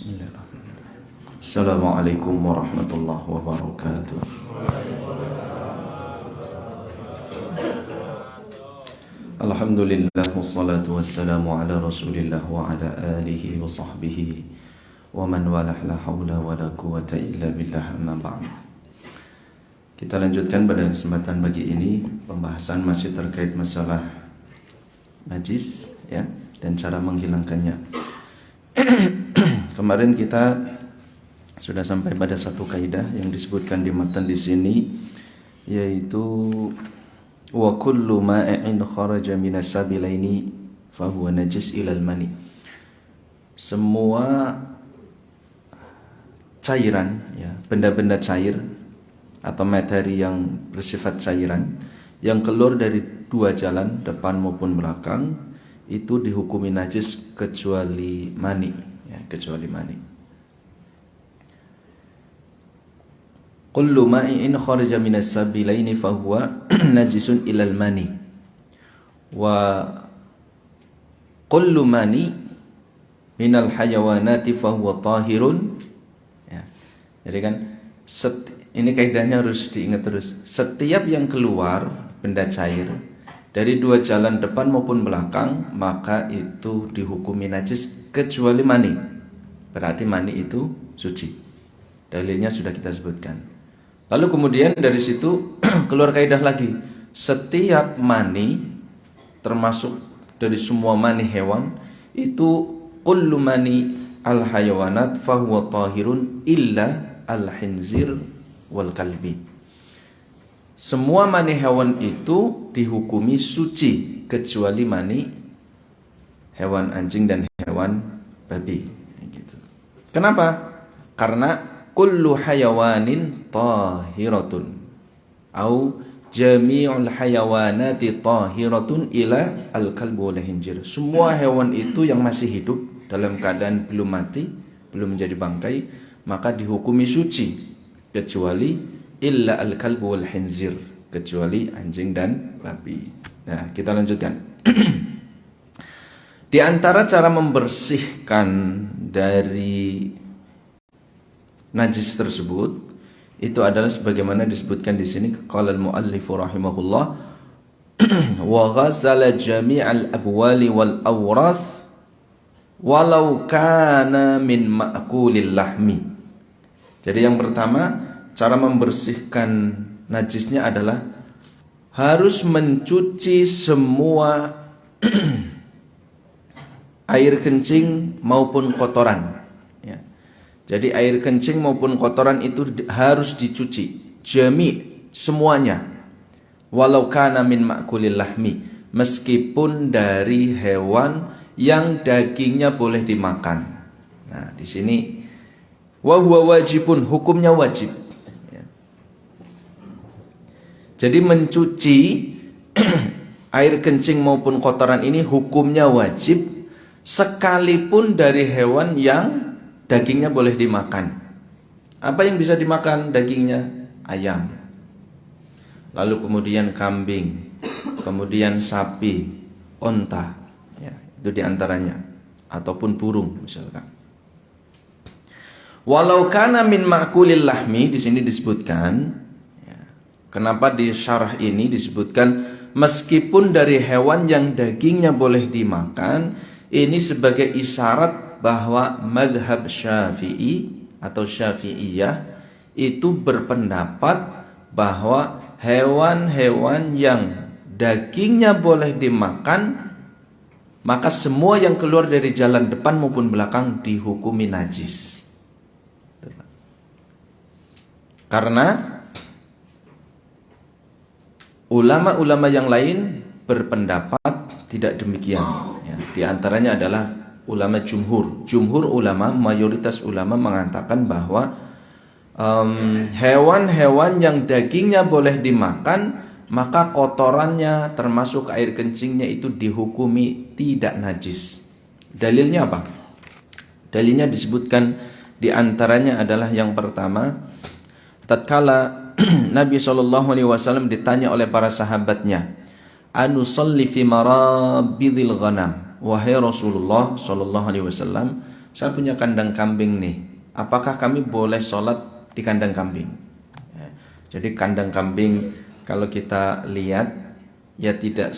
Bismillahirrahmanirrahim. Assalamualaikum warahmatullahi wabarakatuh. Alhamdulillah wassalatu wassalamu ala Rasulillah wa ala alihi wa sahbihi wa man walah, la haula wa la quwwata illa billah, amma ba'd. Kita lanjutkan pada kesempatan pagi ini pembahasan masih terkait masalah najis ya, dan cara menghilangkannya. Kemarin kita sudah sampai pada satu kaidah yang disebutkan di matan di sini, yaitu wa kullu ma'in kharaja minas sabilaini fa huwa najis ilal mani. Semua cairan ya, benda-benda cair atau materi yang bersifat cairan yang keluar dari dua jalan, depan maupun belakang, itu dihukumi najis kecuali mani ya, kecuali mani. Kullu ma'in kharaja minas sabilaini fahuwa najisun ilal mani. Wa kullu mani minal hayawanati fahuwa tahirun ya. Jadi kan ini kaidahnya harus diingat terus. Setiap yang keluar benda cair dari dua jalan depan maupun belakang, maka itu dihukumi najis kecuali mani. Berarti mani itu suci. Dalilnya sudah kita sebutkan. Lalu kemudian dari situ keluar kaidah lagi. Setiap mani, termasuk dari semua mani hewan, itu kullu mani al hayawanat fahuwa tahirun illa al khinzir wal kalbi. Semua mani hewan itu dihukumi suci kecuali mani hewan anjing dan hewan babi. Gitu. Kenapa? Karena kullu hayawanin tahiratun au jami'ul hayawanati tahiratun ila al-kalbu wal khinzir. Semua hewan itu yang masih hidup dalam keadaan belum mati, belum menjadi bangkai, maka dihukumi suci kecuali illa al-kalbu wal khinzir, kecuali anjing dan babi. Nah, kita lanjutkan. Di antara cara membersihkan dari najis tersebut itu adalah sebagaimana disebutkan di sini, qala al-muallif rahimahullah wa ghasala jami'al abwali wal awrath walau kana min ma'kulil lahmi. Jadi yang pertama, cara membersihkan najisnya adalah harus mencuci semua air kencing maupun kotoran ya. Jadi air kencing maupun kotoran itu harus dicuci, jami, semuanya. Walau kana min ma'kulil lahmi, meskipun dari hewan yang dagingnya boleh dimakan. Nah, di sini wa huwa wajibun, hukumnya wajib. Jadi mencuci air kencing maupun kotoran ini hukumnya wajib, sekalipun dari hewan yang dagingnya boleh dimakan. Apa yang bisa dimakan dagingnya? Ayam. Lalu kemudian kambing, kemudian sapi, onta, ya, itu diantaranya. Ataupun burung misalkan. Walau kana min ma'kulil lahmi, di sini disebutkan. Kenapa di syarah ini disebutkan meskipun dari hewan yang dagingnya boleh dimakan, ini sebagai isyarat bahwa madhab Syafi'i atau Syafi'iyah itu berpendapat bahwa hewan-hewan yang dagingnya boleh dimakan, maka semua yang keluar dari jalan depan maupun belakang dihukumi najis. Karena ulama-ulama yang lain berpendapat tidak demikian ya. Di antaranya adalah ulama jumhur. Jumhur ulama, mayoritas ulama mengatakan bahwa hewan-hewan yang dagingnya boleh dimakan, maka kotorannya termasuk air kencingnya itu dihukumi tidak najis. Dalilnya apa? Dalilnya disebutkan di antaranya adalah yang pertama, tatkala Nabi SAW ditanya oleh para sahabatnya, anusalli fi marabidil ghanam, wahai Rasulullah SAW, saya punya kandang kambing nih, apakah kami boleh sholat di kandang kambing? Ya, jadi kandang kambing kalau kita lihat ya tidak,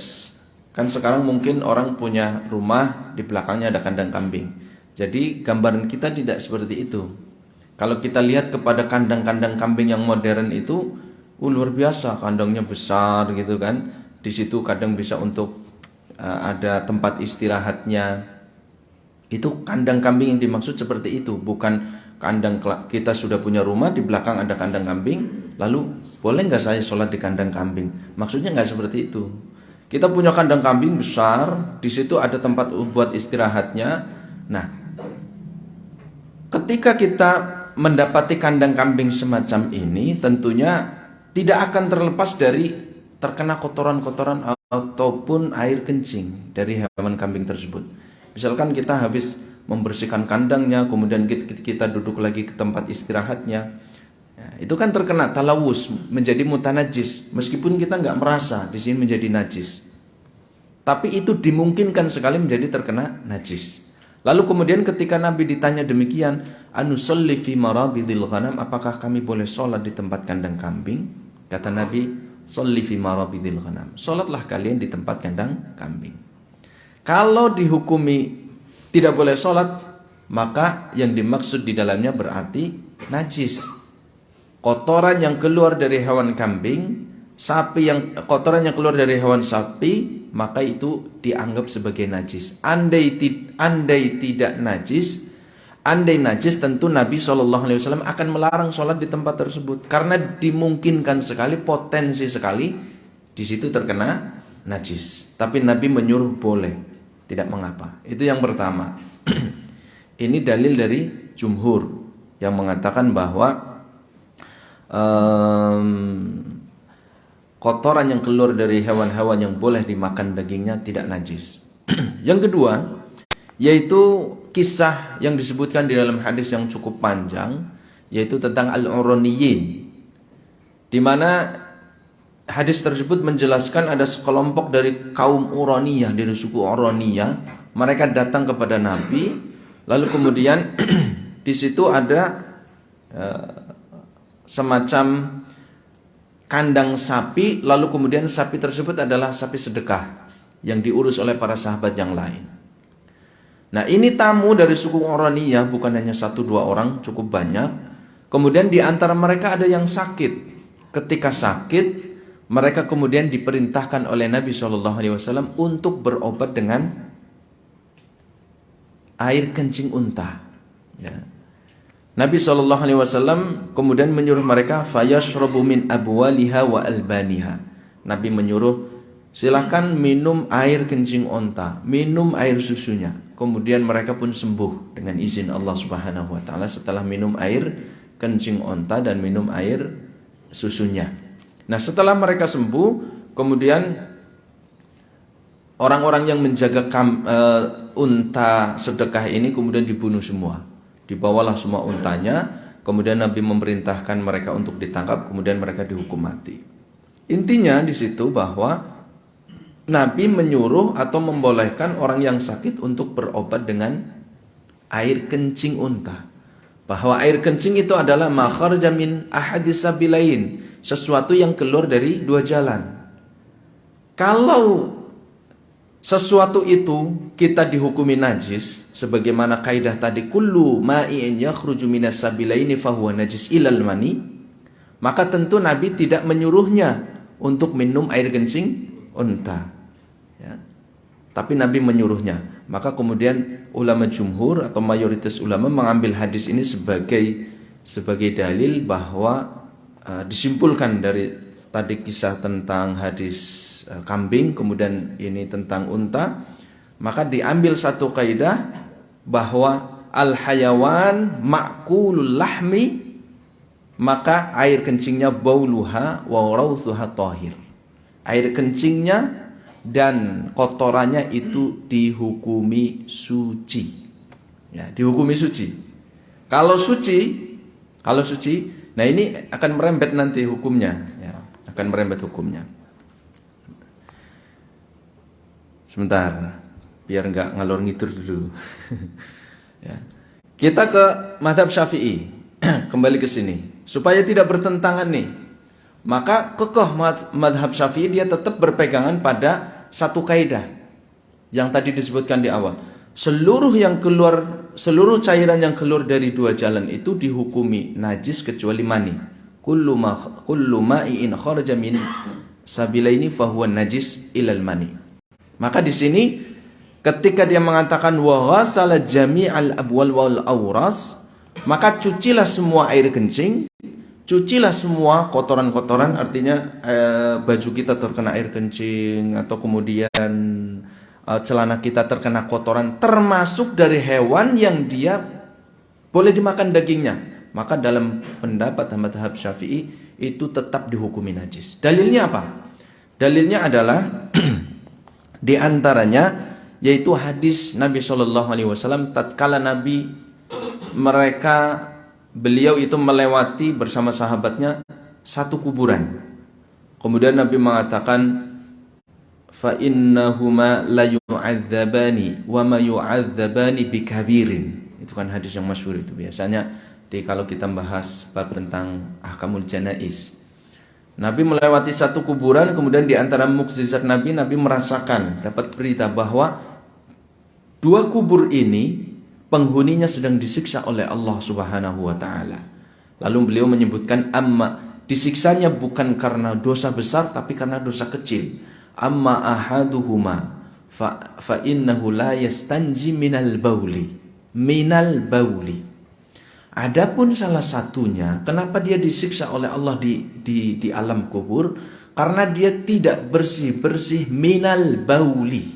kan sekarang mungkin orang punya rumah di belakangnya ada kandang kambing. Jadi gambaran kita tidak seperti itu. Kalau kita lihat kepada kandang-kandang kambing yang modern itu, luar biasa, kandangnya besar gitu kan. Di situ kadang bisa untuk ada tempat istirahatnya. Itu kandang kambing yang dimaksud seperti itu, bukan kandang kita sudah punya rumah di belakang ada kandang kambing, lalu boleh nggak saya sholat di kandang kambing? Maksudnya nggak seperti itu. Kita punya kandang kambing besar, di situ ada tempat buat istirahatnya. Nah, ketika kita mendapati kandang kambing semacam ini, tentunya tidak akan terlepas dari terkena kotoran-kotoran ataupun air kencing dari hewan kambing tersebut. Misalkan kita habis membersihkan kandangnya, kemudian kita duduk lagi ke tempat istirahatnya, ya, itu kan terkena talawus, menjadi mutanajis, meskipun kita nggak merasa di sini menjadi najis, tapi itu dimungkinkan sekali menjadi terkena najis. Lalu kemudian ketika Nabi ditanya demikian, anusolli fi marabidil ghanam, apakah kami boleh sholat di tempat kandang kambing? Kata Nabi, sholli fi marabidil ghanam, sholatlah kalian di tempat kandang kambing. Kalau dihukumi tidak boleh sholat, maka yang dimaksud di dalamnya berarti najis. Kotoran yang keluar dari hewan kambing, sapi yang kotoran yang keluar dari hewan sapi, maka itu dianggap sebagai najis. Andai tidak najis, andai najis, tentu Nabi SAW akan melarang sholat di tempat tersebut, karena dimungkinkan sekali, potensi sekali di situ terkena najis. Tapi Nabi menyuruh boleh, tidak mengapa. Itu yang pertama. Ini dalil dari jumhur yang mengatakan bahwa kotoran yang keluar dari hewan-hewan yang boleh dimakan dagingnya tidak najis. Yang kedua, yaitu kisah yang disebutkan di dalam hadis yang cukup panjang, yaitu tentang al-Uraniyin, di mana hadis tersebut menjelaskan ada sekelompok dari kaum Uraniyah, dari suku Uraniyah, mereka datang kepada Nabi, lalu kemudian di situ ada semacam kandang sapi, lalu kemudian sapi tersebut adalah sapi sedekah yang diurus oleh para sahabat yang lain. Nah, ini tamu dari suku Uraniyah, bukan hanya 1-2 orang, cukup banyak. Kemudian di antara mereka ada yang sakit. Ketika sakit, mereka kemudian diperintahkan oleh Nabi SAW untuk berobat dengan air kencing unta. Ya. Nabi SAW kemudian menyuruh mereka fayashrabu min abwaliha wa albaniha. Nabi menyuruh silahkan minum air kencing unta, minum air susunya. Kemudian mereka pun sembuh dengan izin Allah Subhanahu wa taala setelah minum air kencing unta dan minum air susunya. Nah, setelah mereka sembuh, kemudian orang-orang yang menjaga unta sedekah ini kemudian dibunuh semua. Dibawalah semua untanya, kemudian Nabi memerintahkan mereka untuk ditangkap, kemudian mereka dihukum mati. Intinya di situ bahwa Nabi menyuruh atau membolehkan orang yang sakit untuk berobat dengan air kencing unta. Bahwa air kencing itu adalah ma kharaja min ahadis sabilain, sesuatu yang keluar dari 2 jalan. Kalau sesuatu itu kita dihukumi najis, sebagaimana kaidah tadi kullu ma'in yakhruju minas sabilaini fahuwa najis ilal mani, maka tentu Nabi tidak menyuruhnya untuk minum air kencing unta. Ya. Tapi Nabi menyuruhnya. Maka kemudian ulama jumhur atau mayoritas ulama mengambil hadis ini sebagai dalil bahwa disimpulkan dari tadi kisah tentang hadis kambing, kemudian ini tentang unta, maka diambil satu kaidah bahwa al-hayawan ma'kulul lahmi, maka air kencingnya bauluha wa rauthuha tahir. Air kencingnya dan kotorannya itu dihukumi suci. Ya, dihukumi suci. Kalau suci, nah ini akan merembet nanti hukumnya, ya, akan merembet hukumnya. Sebentar, biar nggak ngalor ngidur dulu. Ya. Kita ke mazhab Syafi'i. Kembali ke sini supaya tidak bertentangan nih. Maka kokoh mazhab Syafi'i dia tetap berpegangan pada satu kaidah yang tadi disebutkan di awal. Seluruh cairan yang keluar dari dua jalan itu dihukumi najis kecuali mani. Kullu ma'in kharaja min sabilaini fahuwa najis ilal mani. Maka di sini ketika dia mengatakan wa ghasala jami'al abwal wal awras, maka cucilah semua air kencing, cucilah semua kotoran-kotoran, artinya baju kita terkena air kencing atau kemudian celana kita terkena kotoran, termasuk dari hewan yang dia boleh dimakan dagingnya. Maka dalam pendapat mazhab Syafi'i itu tetap dihukumi najis. Dalilnya apa? Dalilnya adalah di antaranya yaitu hadis Nabi SAW tatkala beliau itu melewati bersama sahabatnya satu kuburan. Kemudian Nabi mengatakan fa innahuma la yu'adzabani wa ma yu'adzabani bikabirin. Itu kan hadis yang masyhur itu biasanya kalau kita bahas bab tentang ahkamul janaiz. Nabi melewati satu kuburan, kemudian di antara mukjizat Nabi merasakan, dapat berita bahwa dua kubur ini penghuninya sedang disiksa oleh Allah Subhanahu wa taala. Lalu beliau menyebutkan disiksanya bukan karena dosa besar tapi karena dosa kecil. Amma ahaduhuma fa innahu la yastanji minal bauli. Adapun salah satunya, kenapa dia disiksa oleh Allah di alam kubur? Karena dia tidak bersih-bersih minal bauli.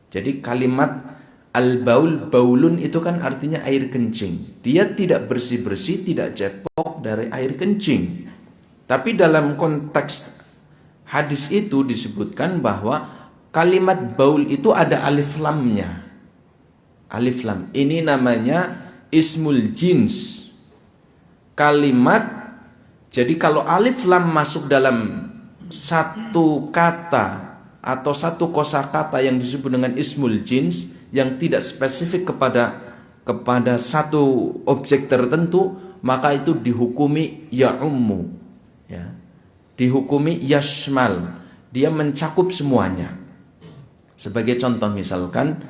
Jadi kalimat baulun itu kan artinya air kencing. Dia tidak bersih-bersih, tidak cepok dari air kencing. Tapi dalam konteks hadis itu disebutkan bahwa kalimat baul itu ada alif lamnya. Alif lam. Ini namanya ismul jins. Kalimat, jadi kalau alif lam masuk dalam satu kata atau satu kosakata yang disebut dengan ismul jins yang tidak spesifik kepada satu objek tertentu, maka itu dihukumi ya'ummu, ya. Dihukumi yashmal. Dia mencakup semuanya. Sebagai contoh misalkan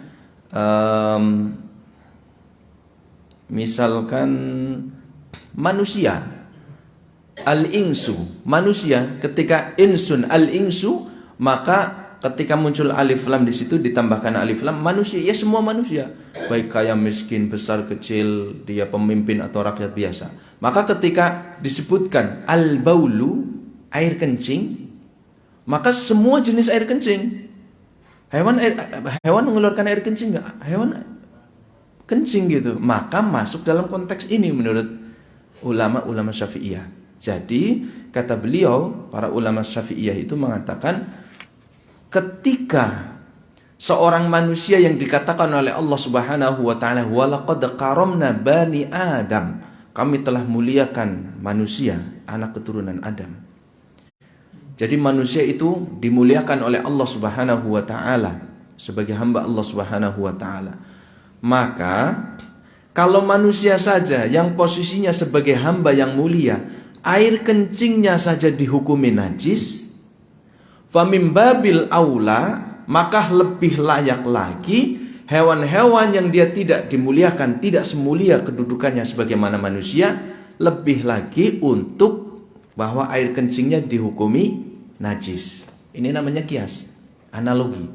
manusia, al-insu, manusia, ketika insun al-insu, maka ketika muncul alif lam di situ ditambahkan alif lam, manusia, ya semua manusia, baik kaya miskin, besar kecil, dia pemimpin atau rakyat biasa. Maka ketika disebutkan al-baulu, air kencing, maka semua jenis air kencing. Hewan mengeluarkan air kencing enggak? Hewan kencing gitu. Maka masuk dalam konteks ini menurut ulama-ulama Syafi'iyah. Jadi kata beliau, para ulama Syafi'iyah itu mengatakan ketika seorang manusia yang dikatakan oleh Allah Subhanahu wa taala walaqad karamna bani Adam, kami telah muliakan manusia, anak keturunan Adam. Jadi manusia itu dimuliakan oleh Allah Subhanahu wa taala sebagai hamba Allah Subhanahu wa taala. Maka kalau manusia saja yang posisinya sebagai hamba yang mulia, air kencingnya saja dihukumi najis, famim babil aula, maka lebih layak lagi hewan-hewan yang dia tidak dimuliakan, tidak semulia kedudukannya sebagaimana manusia, lebih lagi untuk bahwa air kencingnya dihukumi najis. Ini namanya kias, analogi.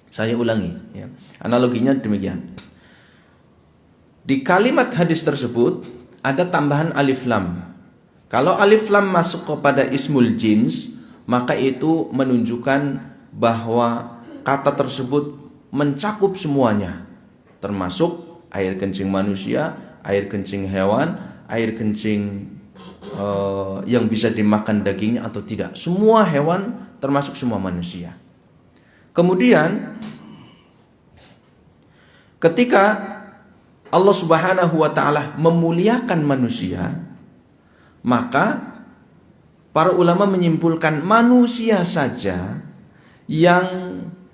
Saya ulangi, ya. Analoginya demikian. Di kalimat hadis tersebut ada tambahan alif lam. Kalau alif lam masuk kepada ismul jins, maka itu menunjukkan bahwa kata tersebut mencakup semuanya, termasuk air kencing manusia, air kencing hewan, air kencing yang bisa dimakan dagingnya atau tidak. Semua hewan termasuk semua manusia. Kemudian ketika Allah Subhanahu wa taala memuliakan manusia, maka para ulama menyimpulkan manusia saja yang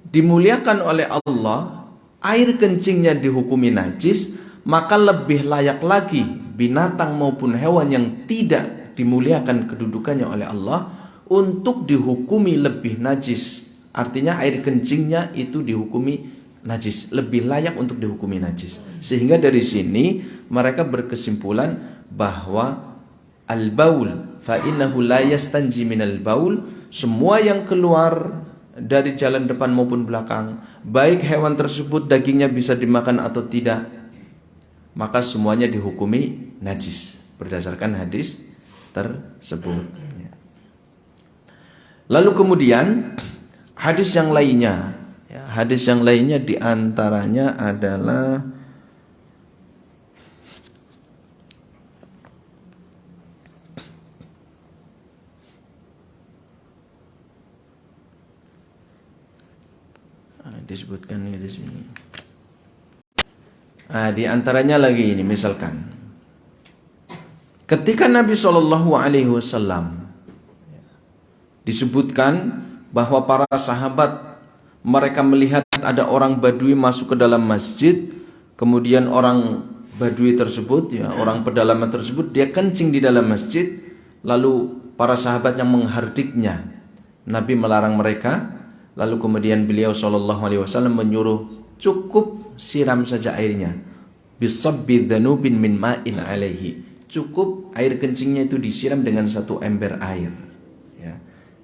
dimuliakan oleh Allah air kencingnya dihukumi najis, maka lebih layak lagi binatang maupun hewan yang tidak dimuliakan kedudukannya oleh Allah untuk dihukumi lebih najis. Artinya air kencingnya itu dihukumi najis, lebih layak untuk dihukumi najis. Sehingga dari sini mereka berkesimpulan bahwa al-baul fa innahu la yastanji minal baul, semua yang keluar dari jalan depan maupun belakang, baik hewan tersebut dagingnya bisa dimakan atau tidak, maka semuanya dihukumi najis berdasarkan hadis tersebut. Lalu kemudian hadis yang lainnya, hadis yang lainnya diantaranya adalah disebutkan di sini. Di antaranya lagi ini, misalkan ketika Nabi SAW disebutkan bahwa para sahabat mereka melihat ada orang Badui masuk ke dalam masjid, kemudian orang Badui tersebut, orang pedalaman tersebut, dia kencing di dalam masjid, lalu para sahabat yang menghardiknya, Nabi melarang mereka, lalu kemudian beliau SAW menyuruh cukup siram saja airnya, bisabbi dzanubin min ma'in alaihi, cukup air kencingnya itu disiram dengan satu ember air,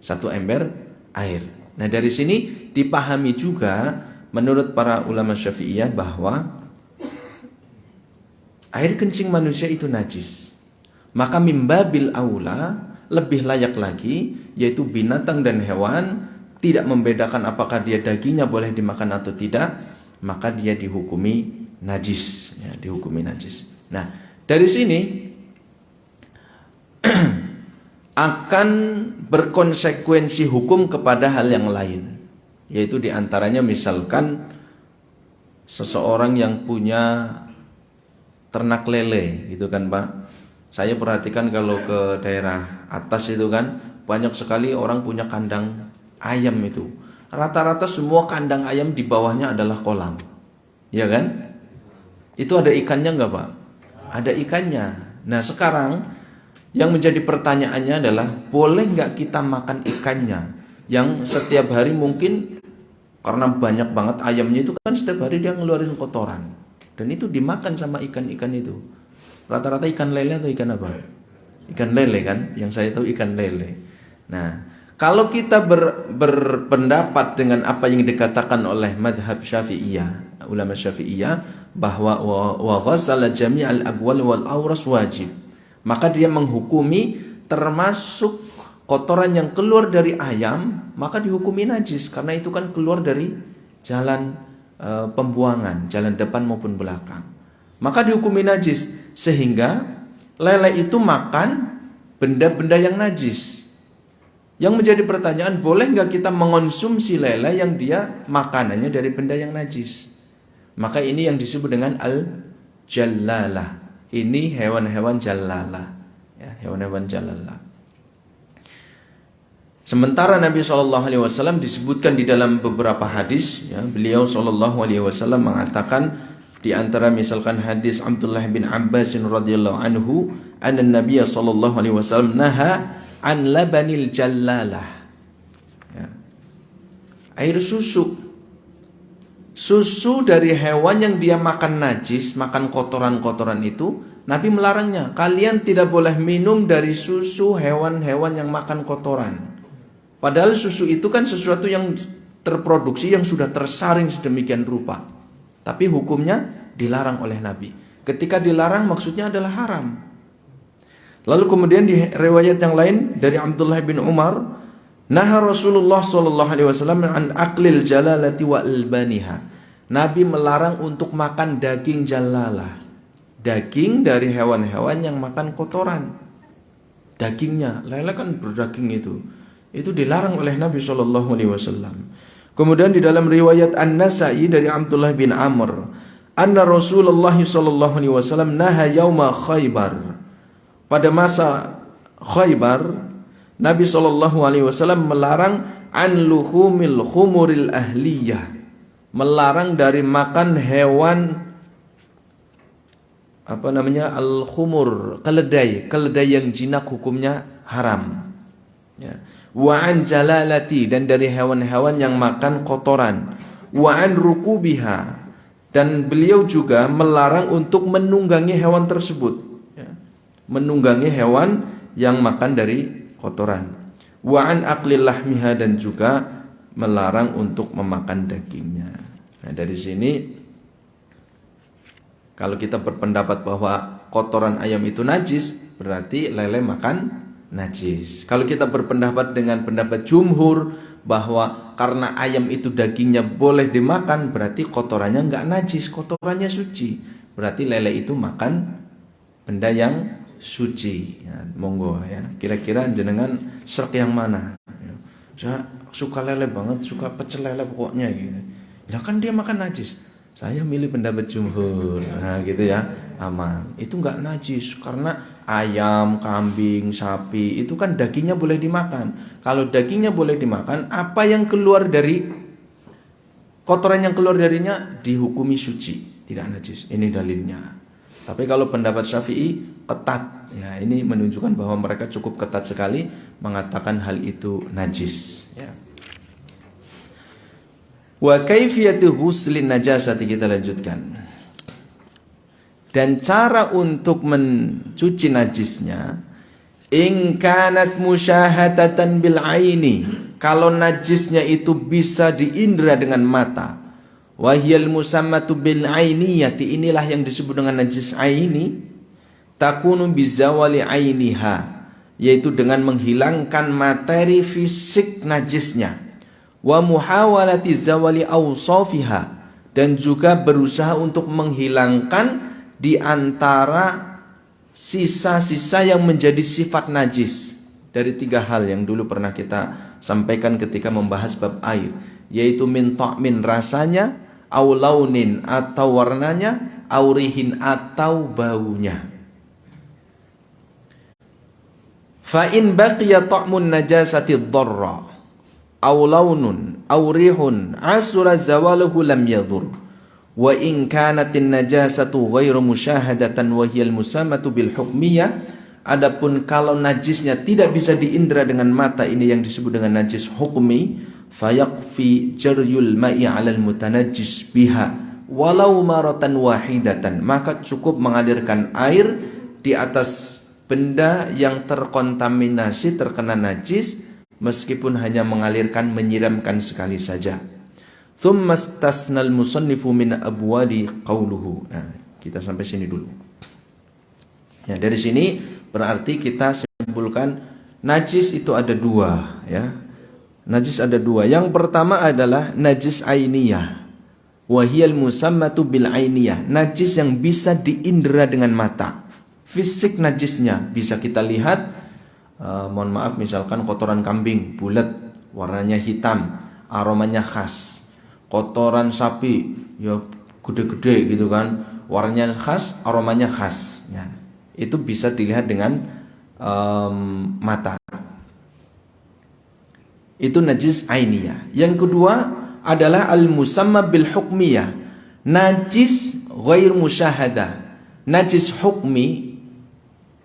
satu ember air. Nah dari sini dipahami juga menurut para ulama Syafi'iyah bahwa air kencing manusia itu najis, maka mimbabil aula, lebih layak lagi, yaitu binatang dan hewan, tidak membedakan apakah dia dagingnya boleh dimakan atau tidak, maka dia dihukumi najis, dihukumi najis. Nah dari sini akan berkonsekuensi hukum kepada hal yang lain, yaitu diantaranya misalkan seseorang yang punya ternak lele, gitu kan Pak. Saya perhatikan kalau ke daerah atas itu kan banyak sekali orang punya kandang ayam itu. Rata-rata semua kandang ayam di bawahnya adalah kolam, ya kan? Itu ada ikannya nggak Pak? Ada ikannya. Nah sekarang yang menjadi pertanyaannya adalah, boleh nggak kita makan ikannya yang setiap hari mungkin karena banyak banget ayamnya itu kan setiap hari dia ngeluarin kotoran, dan itu dimakan sama ikan-ikan itu. Rata-rata ikan lele atau ikan apa? Ikan lele kan, yang saya tahu ikan lele. Nah kalau kita berpendapat dengan apa yang dikatakan oleh madhab Syafi'iyah, ulama Syafi'iyah, bahwa wa ghassala jami'al abwal wal awras wajib, maka dia menghukumi termasuk kotoran yang keluar dari ayam, maka dihukumi najis, karena itu kan keluar dari jalan pembuangan, jalan depan maupun belakang, maka dihukumi najis. Sehingga lele itu makan benda-benda yang najis. Yang menjadi pertanyaan, boleh nggak kita mengonsumsi lele yang dia makanannya dari benda yang najis? Maka ini yang disebut dengan al-jallalah. Ini hewan-hewan jallalah, hewan-hewan jallalah. Sementara Nabi SAW disebutkan di dalam beberapa hadis, beliau SAW mengatakan, di antara misalkan hadis Abdullah bin Abbas radhiyallahu anhu, anna Nabi SAW naha an labanil jallalah, air susu dari hewan yang dia makan najis, makan kotoran-kotoran itu, Nabi melarangnya. Kalian tidak boleh minum dari susu hewan-hewan yang makan kotoran. Padahal susu itu kan sesuatu yang terproduksi, yang sudah tersaring sedemikian rupa, tapi hukumnya dilarang oleh Nabi. Ketika dilarang maksudnya adalah haram. Lalu kemudian di riwayat yang lain dari Abdullah bin Umar, naha Rasulullah SAW an aklil jalalati wa albaniha. Nabi melarang untuk makan daging jalalah, daging dari hewan-hewan yang makan kotoran. Dagingnya, lele kan berdaging itu dilarang oleh Nabi SAW. Kemudian di dalam riwayat An-Nasa'i dari Abdullah bin Amr, anna Rasulullah SAW naha yauma Khaybar. Pada masa Khaybar, Nabi SAW melarang an luhumil khumuril ahliyah, melarang dari makan hewan al-khumur, keledai yang jinak hukumnya haram. Ya. Wa an jalalati, dan dari hewan-hewan yang makan kotoran. Wa an rukubiha, dan beliau juga melarang untuk menunggangi hewan tersebut. Ya. Menunggangi hewan yang makan dari kotoran. Wa an aqlil lahmiha, dan juga melarang untuk memakan dagingnya. Nah, dari sini kalau kita berpendapat bahwa kotoran ayam itu najis, berarti lele makan najis. Kalau kita berpendapat dengan pendapat jumhur bahwa karena ayam itu dagingnya boleh dimakan, berarti kotorannya enggak najis, kotorannya suci. Berarti lele itu makan benda yang suci. Ya, monggo ya. Kira-kira jenengan serk yang mana? Ya, saya suka lele banget, suka pecel lele pokoknya gitu. Ya kan dia makan najis. Saya milih pendapat jumhur. Nah, gitu ya. Aman. Itu enggak najis karena ayam, kambing, sapi itu kan dagingnya boleh dimakan. Kalau dagingnya boleh dimakan, apa yang keluar dari kotoran yang keluar darinya dihukumi suci, tidak najis. Ini dalilnya. Tapi kalau pendapat Syafi'i ketat. Ya, ini menunjukkan bahwa mereka cukup ketat sekali mengatakan hal itu najis, ya. Wa kaifiyatu ghuslin najasati, kita lanjutkan. Dan cara untuk mencuci najisnya, in kanat musyahadatan bil aini, kalau najisnya itu bisa diindra dengan mata. Wa hiyal musammatu bil ainiyati, inilah yang disebut dengan najis aini. Takunu bizawali ainiha, yaitu dengan menghilangkan materi fisik najisnya. Wa muhawalati zawali awsafiha, dan juga berusaha untuk menghilangkan di antara sisa-sisa yang menjadi sifat najis dari 3 hal yang dulu pernah kita sampaikan ketika membahas bab air, yaitu min ta'min, rasanya, au launin atau warnanya, au rihin atau baunya. Fa in baqiya ta'mun najasati dharra aw launun aw rihun asura zawaluhu lam yadhur wa in kanatin najasatu ghairu musyahadatan wa hiyal musamatu bil hukmiyah. Adapun kalau najisnya tidak bisa diindra dengan mata, ini yang disebut dengan najis hukmi, fayakfi jaryul ma'i 'alal mutanajjis biha walau maratan wahidatan, maka cukup mengalirkan air di atas benda yang terkontaminasi, terkena najis, meskipun hanya mengalirkan, menyiramkan sekali saja. Thumma istasnal musannifu min abwali qawluhu. Nah, kita sampai sini dulu. Ya, dari sini berarti kita simpulkan najis itu ada 2, ya. Najis ada 2. Yang pertama adalah najis ainiyah. Wa hiyal musammatu bil ainiyah, najis yang bisa diindra dengan mata. Fisik najisnya bisa kita lihat. Mohon maaf, misalkan kotoran kambing bulat, warnanya hitam, aromanya khas. Kotoran sapi ya gede-gede gitu kan, warnanya khas, aromanya khas. Ya, itu bisa dilihat dengan mata. Itu najis ainiyah. Yang kedua adalah al-musamma bil hukmiyah, najis ghair musyahadah. Najis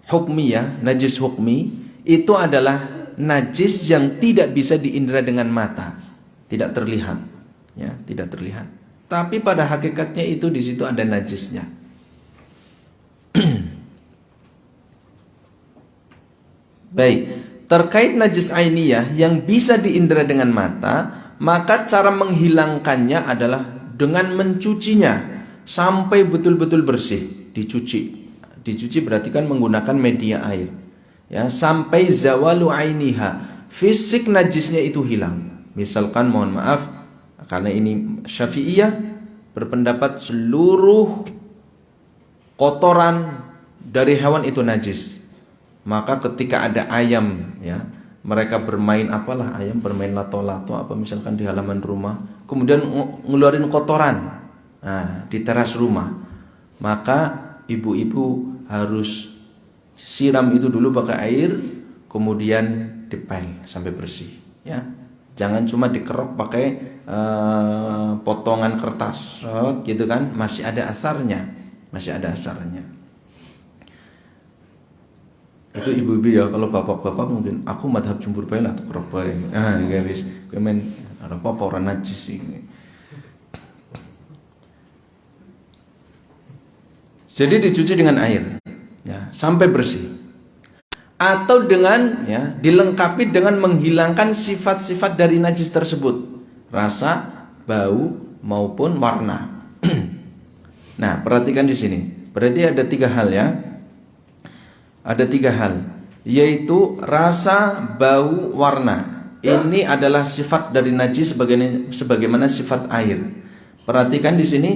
hukmiyah, najis hukmi itu adalah najis yang tidak bisa diindra dengan mata, tidak terlihat, ya, tidak terlihat. Tapi pada hakikatnya itu di situ ada najisnya. Baik, terkait najis ainiyah yang bisa diindra dengan mata, maka cara menghilangkannya adalah dengan mencucinya sampai betul-betul bersih, dicuci. Dicuci berarti kan menggunakan media air. Ya, sampai zawalu ainiha, fisik najisnya itu hilang. Misalkan, mohon maaf, karena ini Syafi'iyah berpendapat seluruh kotoran dari hewan itu najis. Maka ketika ada ayam, ya, mereka bermain apalah, ayam bermain lato-lato apa misalkan di halaman rumah, kemudian ngeluarin kotoran, nah, di teras rumah, maka ibu-ibu harus siram itu dulu pakai air, kemudian dipel sampai bersih, ya. Jangan cuma dikerok pakai potongan kertas gitu kan, masih ada asarnya. Itu ibu-ibu ya. Kalau bapak-bapak mungkin aku madhab jumhur bae lah kerok bae. Ah guys, kemen ada apa orang najis ini. Jadi dicuci dengan air ya, sampai bersih. Atau dengan ya, dilengkapi dengan menghilangkan sifat-sifat dari najis tersebut, rasa, bau maupun warna. Nah, perhatikan di sini. Berarti ada 3 hal ya. Ada 3 hal, yaitu rasa, bau, warna. Ini adalah sifat dari najis sebagaimana sifat air. Perhatikan di sini,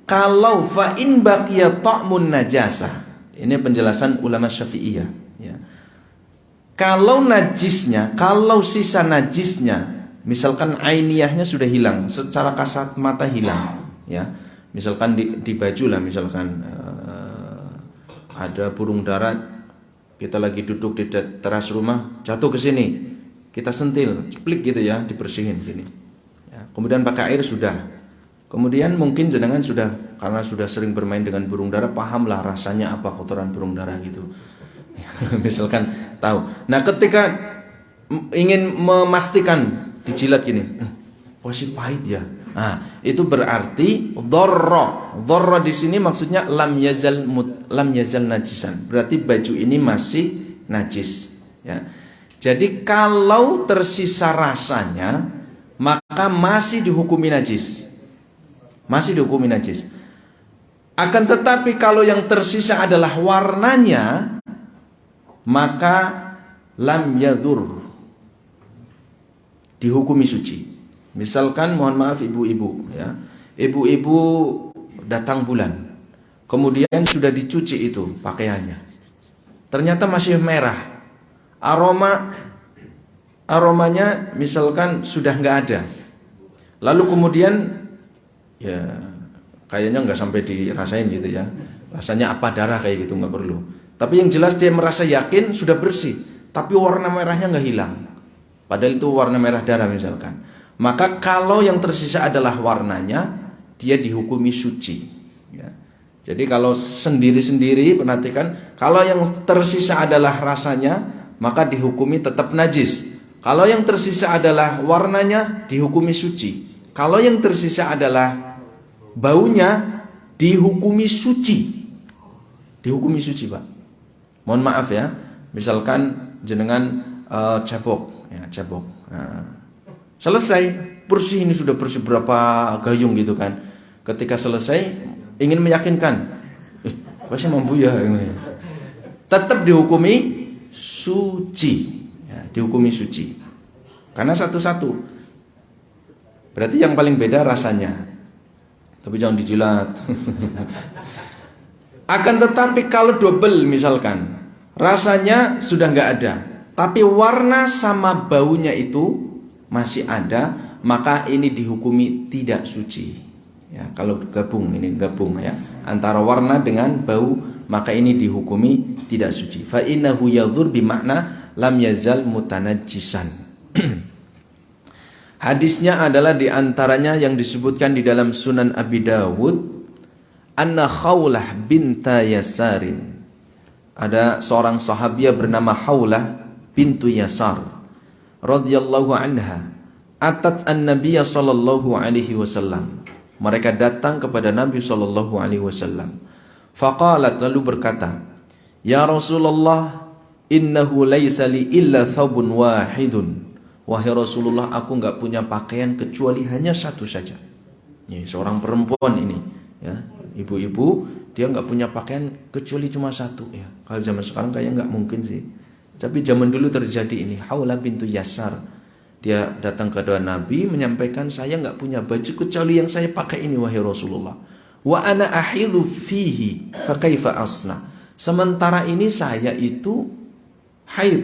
kalau fa in baqiya ta'mun najasah. Ini penjelasan ulama Syafi'iyah ya. Kalau najisnya, kalau sisa najisnya, misalkan ainiyahnya sudah hilang, secara kasat mata hilang ya. Misalkan di baju lah, misalkan ada burung darat, kita lagi duduk di teras rumah, jatuh ke sini, kita sentil, ceplik gitu ya, dibersihin gini. Ya, kemudian pakai air sudah. Kemudian mungkin jenengan sudah, karena sudah sering bermain dengan burung dara, pahamlah rasanya apa kotoran burung dara gitu. Misalkan tahu. Nah, ketika ingin memastikan dijilat gini, masih pahit ya. Nah, itu berarti dharra di sini maksudnya lam yazal najisan. Berarti baju ini masih najis ya. Jadi kalau tersisa rasanya, maka masih dihukumi najis. Akan tetapi kalau yang tersisa adalah warnanya, maka lam yadur, dihukumi suci. Misalkan mohon maaf ibu-ibu ya. Ibu-ibu datang bulan, kemudian sudah dicuci itu pakaiannya, ternyata masih merah. Aromanya misalkan sudah nggak ada. Lalu kemudian ya kayaknya nggak sampai dirasain gitu ya. Rasanya apa darah kayak gitu nggak perlu. Tapi yang jelas dia merasa yakin sudah bersih, tapi warna merahnya nggak hilang. Padahal itu warna merah darah misalkan. Maka kalau yang tersisa adalah warnanya, dia dihukumi suci ya. Jadi kalau sendiri-sendiri, perhatikan, kalau yang tersisa adalah rasanya, maka dihukumi tetap najis. Kalau yang tersisa adalah warnanya, dihukumi suci. Kalau yang tersisa adalah baunya, dihukumi suci. Dihukumi suci, Pak. Mohon maaf ya, misalkan jenengan cebok ya, cebok. Nah, selesai bersih, ini sudah bersih berapa gayung gitu kan. Ketika selesai ingin meyakinkan, pasti mampu ya, tetap dihukumi suci ya, dihukumi suci. Karena satu-satu. Berarti yang paling beda rasanya. Tapi jangan dijilat. Akan tetapi kalau double misalkan, rasanya sudah nggak ada, tapi warna sama baunya itu masih ada, maka ini dihukumi tidak suci ya. Kalau gabung ya, antara warna dengan bau, maka ini dihukumi tidak suci. Fa innahu yadhur bimakna lam yazal mutanajjisan. Hadisnya adalah diantaranya yang disebutkan di dalam Sunan Abi Dawud, anna Khawlah binta Yasarin, ada seorang sahabiah bernama Khawlah bintu Yasar radhiyallahu anha, atat an-nabiy sallallahu alaihi wasallam. Mereka datang kepada Nabi sallallahu alaihi wasallam. Faqalat, lalu berkata, ya Rasulullah, innahu laisa li illa thawbun wahidun. Wahai Rasulullah, aku enggak punya pakaian kecuali hanya satu saja. Ini seorang perempuan ini ya, ibu-ibu, dia enggak punya pakaian kecuali cuma satu ya. Kalau zaman sekarang kayaknya enggak mungkin sih. Tapi zaman dulu terjadi ini. Khawlah bintu Yasar, dia datang ke Nabi menyampaikan, saya enggak punya baju kecuali yang saya pakai ini wahai Rasulullah. Wa ana ahidhu fihi fa kaifa asna. Sementara ini saya itu haid,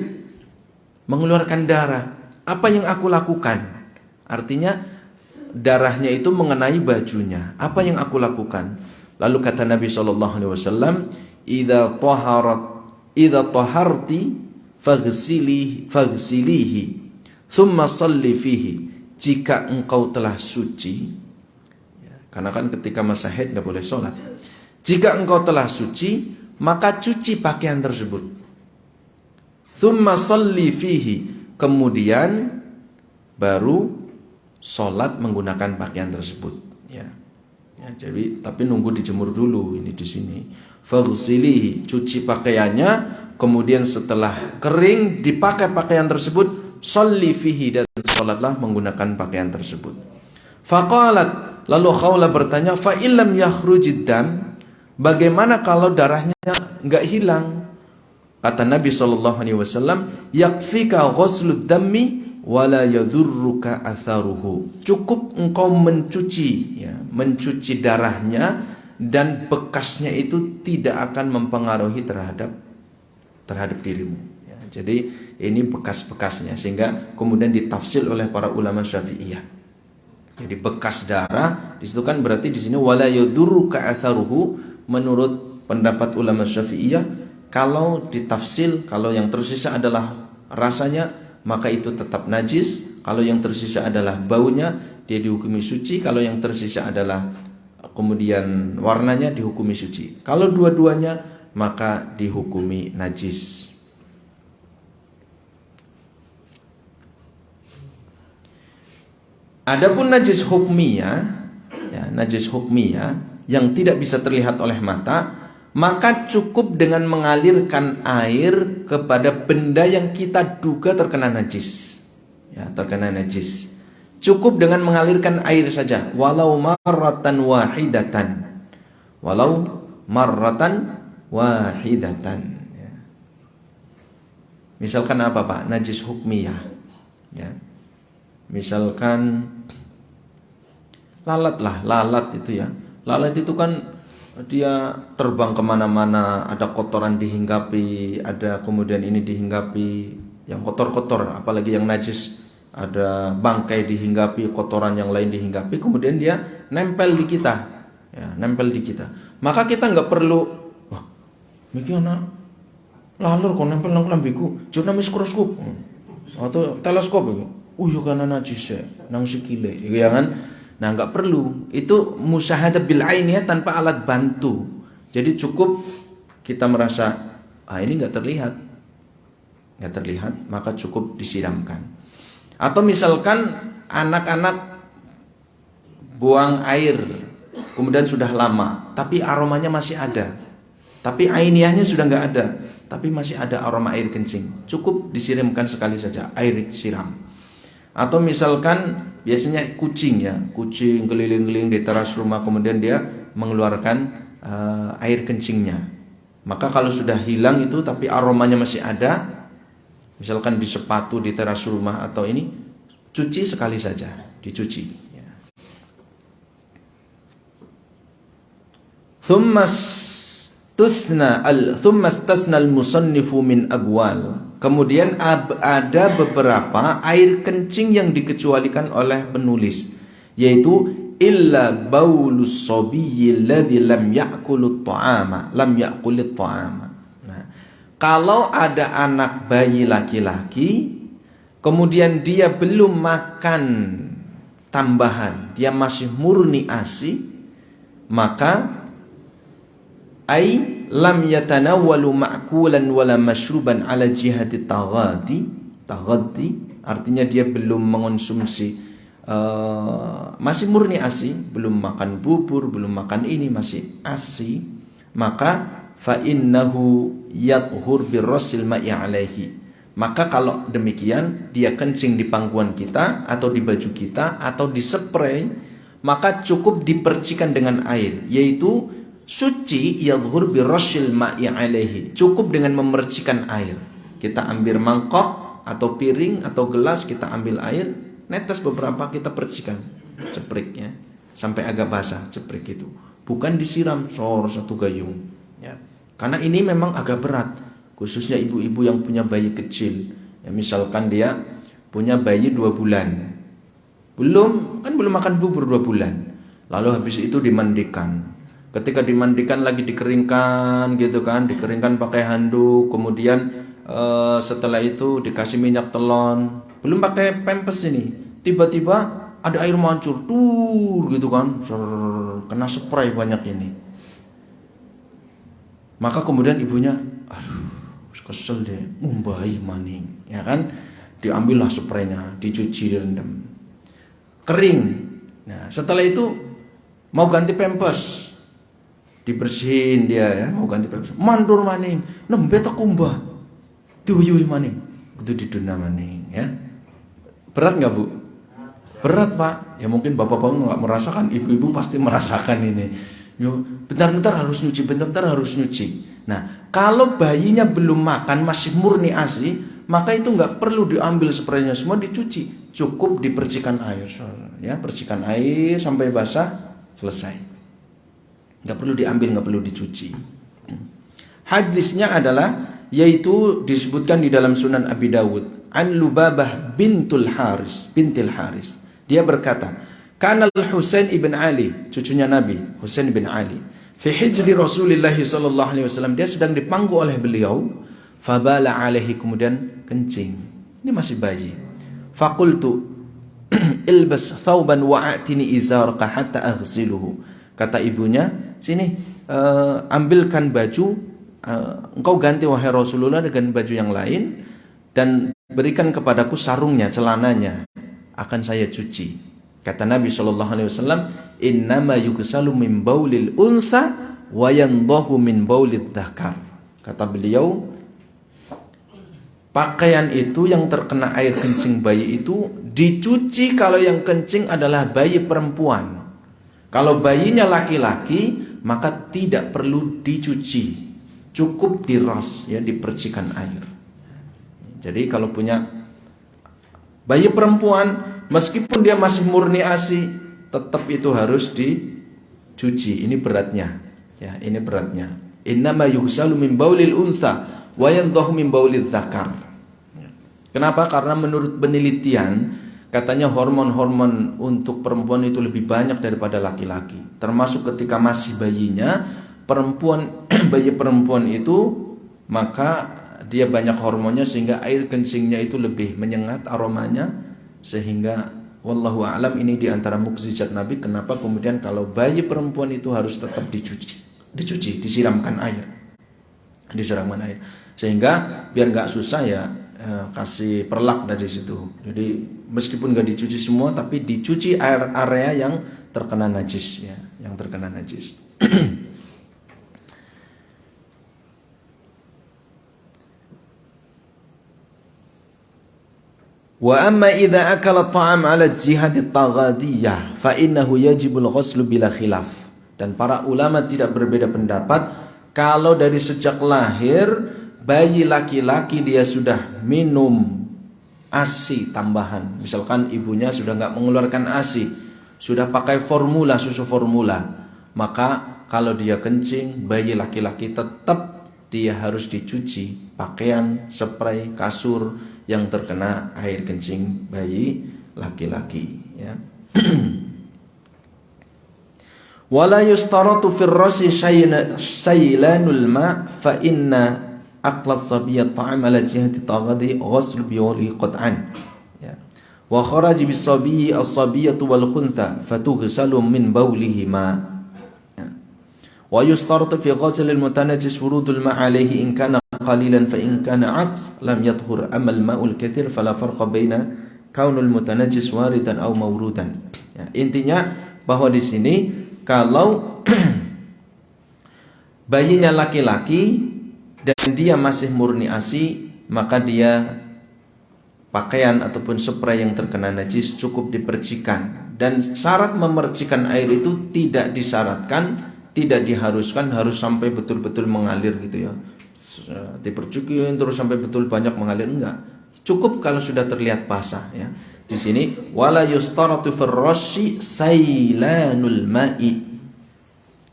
mengeluarkan darah. Apa yang aku lakukan? Artinya darahnya itu mengenai bajunya. Apa yang aku lakukan? Lalu kata Nabi SAW, idza taharti faghsilihi thumma salli fihi. Jika engkau telah suci, Karena kan ketika masa haid nggak boleh sholat. Jika engkau telah suci, maka cuci pakaian tersebut. Tsumma sholli fihi. Kemudian baru sholat menggunakan pakaian tersebut. Ya, jadi tapi nunggu dijemur dulu ini di sini. Faghsilihi, cuci pakaiannya, kemudian setelah kering dipakai pakaian tersebut, sholli fihi, dan sholatlah menggunakan pakaian tersebut. Faqalat, lalu Khawlah bertanya, fa illam yakhrujid dam, bagaimana kalau darahnya enggak hilang? Kata Nabi SAW, yakfika ghuslud dammi wala yadurruka atharuhu. Cukup engkau mencuci, ya, mencuci darahnya, dan bekasnya itu tidak akan mempengaruhi terhadap dirimu. Ya, jadi ini bekas-bekasnya, sehingga kemudian ditafsir oleh para ulama Syafi'iyah. Jadi bekas darah di situ kan berarti di sini wala yadurruka atharuhu. Menurut pendapat ulama Syafi'iyah, kalau ditafsir, kalau yang tersisa adalah rasanya, maka itu tetap najis. Kalau yang tersisa adalah baunya, dia dihukumi suci. Kalau yang tersisa adalah kemudian warnanya, dihukumi suci. Kalau dua-duanya, maka dihukumi najis. Adapun najis hukmiyah, ya, najis hukmiyah yang tidak bisa terlihat oleh mata, maka cukup dengan mengalirkan air kepada benda yang kita duga terkena najis. Ya, terkena najis. Cukup dengan mengalirkan air saja, walau marratan wahidatan. Walau marratan wahidatan. Ya. Misalkan apa Pak? Najis hukmiyah. Ya. Misalkan lalat lah, lalat itu ya. Lalat itu kan dia terbang kemana-mana, ada kotoran dihinggapi, ada kemudian ini dihinggapi, yang kotor-kotor, apalagi yang najis, ada bangkai dihinggapi, kotoran yang lain dihinggapi, kemudian dia nempel di kita, ya, nempel di kita. Maka kita nggak perlu, wah, mikir anak lalur kok nempel nang lambiku, jurna mikroskop atau teleskop itu, iya karena najis ya, nang sikile, ya kan? Nah, nggak perlu, itu musyahadah bil ain ya, tanpa alat bantu. Jadi cukup kita merasa, ini nggak terlihat, maka cukup disiramkan. Atau misalkan anak-anak buang air, kemudian sudah lama, tapi aromanya masih ada, tapi ainiyahnya sudah nggak ada, tapi masih ada aroma air kencing, cukup disiramkan sekali saja, air siram. Atau misalkan biasanya kucing ya, kucing keliling-keliling di teras rumah, kemudian dia mengeluarkan air kencingnya, maka kalau sudah hilang itu tapi aromanya masih ada, misalkan di sepatu di teras rumah atau ini, cuci sekali saja, dicuci. Ya. Thumma istasna al-musannifu min agwal. Kemudian ada beberapa air kencing yang dikecualikan oleh penulis, yaitu illa baulus sabiyyi alladhi lam ya'kulut ta'ama. Nah, kalau ada anak bayi laki-laki, kemudian dia belum makan tambahan, dia masih murni ASI, maka lam yatanawwalu ma'kulan wala mashruban ala jihati taghati, artinya dia belum mengonsumsi, masih murni ASI, belum makan bubur, belum makan ini, masih ASI, maka fa innahu yathur birrasil ma'i alaihi. Maka kalau demikian, dia kencing di pangkuan kita atau di baju kita atau di spray, maka cukup dipercikan dengan air, yaitu suci yadhur birrasil ma'i alaihi, cukup dengan memercikan air. Kita ambil mangkok atau piring atau gelas, kita ambil air, netes beberapa, kita percikan, cepriknya sampai agak basah, ceprik itu. Bukan disiram satu gayung, ya. Karena ini memang agak berat, khususnya ibu-ibu yang punya bayi kecil. Ya, misalkan dia punya bayi 2 bulan, belum makan bubur 2 bulan, lalu habis itu dimandikan. Ketika dimandikan lagi dikeringkan gitu kan, dikeringkan pakai handuk, kemudian setelah itu dikasih minyak telon, belum pakai pampers ini, tiba-tiba ada air mancur, gitu kan, kena spray banyak ini. Maka kemudian ibunya, aduh, kesel deh, bayi maning, ya kan? Diambillah spraynya, dicuci, direndam, kering. Nah, setelah itu mau ganti pampers, dibersihin dia, ya, mau ganti pampers, mandur maning, nembe tak kumbah, duyui maning, itu diduna maning, ya. Berat nggak bu? Berat pak. Ya mungkin bapak-bapak nggak merasakan, ibu-ibu pasti merasakan ini. Bentar-bentar harus nyuci, bentar-bentar harus nyuci. Nah, kalau bayinya belum makan, masih murni ASI, maka itu nggak perlu diambil spraynya semua, dicuci, cukup dipercikan air, ya, percikan air sampai basah, selesai. Nggak perlu diambil, nggak perlu dicuci. Hadisnya adalah, yaitu disebutkan di dalam Sunan Abi Dawud, an Lubabah bintul Haris, bintil Haris. Dia berkata, Kana al-Husain ibn Ali, cucunya Nabi, Husain ibn Ali, fi hijri Rasulullah sallallahu alaihi wasallam, dia sedang dipangku oleh beliau, fabala alaihi, kemudian kencing. Ini masih bayi. Faqultu ilbas thawban wa'atini izarqa hatta aghsiluhu. Kata ibunya, sini ambilkan baju, engkau ganti wahai Rasulullah dengan baju yang lain, dan berikan kepadaku sarungnya, celananya, akan saya cuci. Kata Nabi SAW, innama yughsalu min baulil unsa wa yandahu min baulid dzakar. Kata beliau, pakaian itu yang terkena air kencing bayi itu dicuci kalau yang kencing adalah bayi perempuan. Kalau bayinya laki-laki, maka tidak perlu dicuci, cukup diras, ya, dipercikan air. Jadi kalau punya bayi perempuan, meskipun dia masih murni ASI, tetap itu harus dicuci. Ini beratnya, ya, ini beratnya. Innama yughsalu min baulil untha wa yandahu min baulid dzakar. Kenapa? Karena menurut penelitian, katanya hormon-hormon untuk perempuan itu lebih banyak daripada laki-laki. Termasuk ketika masih bayinya, perempuan bayi perempuan itu, maka dia banyak hormonnya sehingga air kencingnya itu lebih menyengat aromanya, sehingga wallahu a'lam ini diantara mukjizat Nabi, kenapa kemudian kalau bayi perempuan itu harus tetap dicuci, disiramkan air, sehingga biar nggak susah, ya, kasih perlak dari situ. Jadi meskipun nggak dicuci semua, tapi dicuci area yang terkena najis, ya, yang terkena najis. Wa amma idza akala ta'am ala jihad at-taghadiyah fa innahu yajibul ghuslu bila khilaf. Dan para ulama tidak berbeda pendapat kalau dari sejak lahir bayi laki-laki dia sudah minum ASI tambahan, misalkan ibunya sudah nggak mengeluarkan ASI, sudah pakai formula, susu formula, maka kalau dia kencing, bayi laki-laki tetap dia harus dicuci pakaian, spray, kasur yang terkena air kencing bayi laki-laki, ya. Wala yustaratu fir rasi saylanul ma fa inna aqla as-sabiy ta'am ala jihati taghadi ghusl bi wali qat'an, ya. Wa kharaj bis sabiy as-sabiyatu wal khuntha fatughsalu min bawlihima. Wa yustaratu fi ghusl al-mutanajjis wurudul ma alayhi in kana qalilan fa in kana 'aks lam yadhhur amal ma'ul kathir fala farqa baina kaunul mutanajjis waridan aw mawrudan. Ya, intinya bahwa di sini kalau bayinya laki-laki dan dia masih murni ASI, maka dia pakaian ataupun spray yang terkena najis cukup dipercikan, dan syarat memercikan air itu tidak disyaratkan, tidak diharuskan harus sampai betul-betul mengalir gitu, ya, dipercikin terus sampai betul banyak mengalir, enggak, cukup kalau sudah terlihat basah, ya. Di sini wala yustaratu firrashi saylanul ma'i,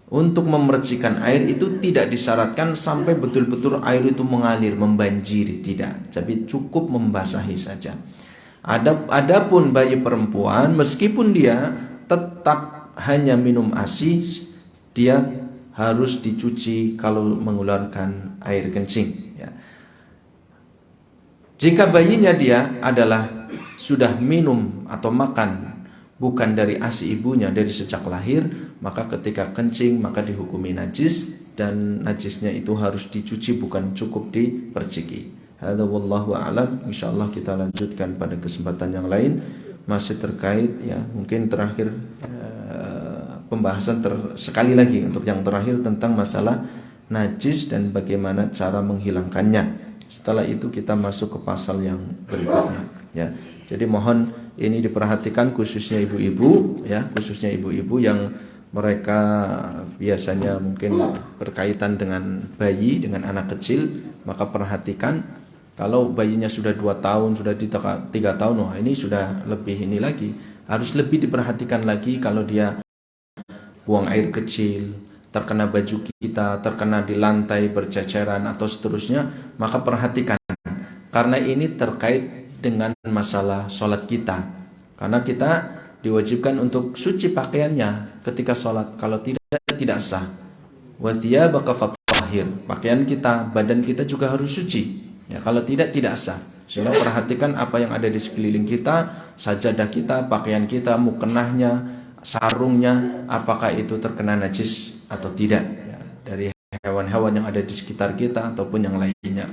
untuk memercikan air itu tidak disyaratkan sampai betul-betul air itu mengalir, membanjiri, tidak, tapi cukup membasahi saja. Adapun bayi perempuan, meskipun dia tetap hanya minum ASI, dia harus dicuci kalau mengeluarkan air kencing, ya. Jika bayinya dia adalah sudah minum atau makan bukan dari ASI ibunya dari sejak lahir, maka ketika kencing maka dihukumi najis, dan najisnya itu harus dicuci, bukan cukup diperciki. Hadza wallahu a'lam. Insyaallah kita lanjutkan pada kesempatan yang lain, masih terkait ya, mungkin terakhir pembahasan sekali lagi untuk yang terakhir tentang masalah najis dan bagaimana cara menghilangkannya. Setelah itu kita masuk ke pasal yang berikutnya ya. Jadi mohon ini diperhatikan khususnya ibu-ibu ya, khususnya ibu-ibu yang mereka biasanya mungkin berkaitan dengan bayi, dengan anak kecil, maka perhatikan kalau bayinya sudah 2 tahun, sudah 3 tahun, wah ini sudah lebih ini lagi, harus lebih diperhatikan lagi. Kalau dia buang air kecil, terkena baju kita, terkena di lantai berceceran atau seterusnya, maka perhatikan, karena ini terkait dengan masalah sholat kita, karena kita diwajibkan untuk suci pakaiannya ketika sholat, kalau tidak sah. Wa thiyabaka fatahhir, pakaian kita, badan kita juga harus suci ya, kalau tidak sah. Sehingga perhatikan apa yang ada di sekeliling kita, sajadah kita, pakaian kita, mukenahnya, sarungnya, apakah itu terkena najis atau tidak ya, dari hewan-hewan yang ada di sekitar kita ataupun yang lainnya.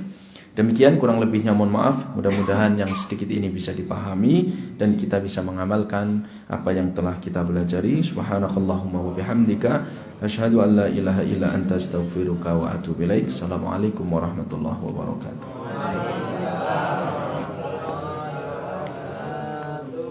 Demikian kurang lebihnya mohon maaf. Mudah-mudahan yang sedikit ini bisa dipahami dan kita bisa mengamalkan apa yang telah kita pelajari. Subhanakallahumma wa bihamdika asyhadu an la ilaha illa anta astaghfiruka wa atubu ilaik. Assalamualaikum warahmatullahi wabarakatuh.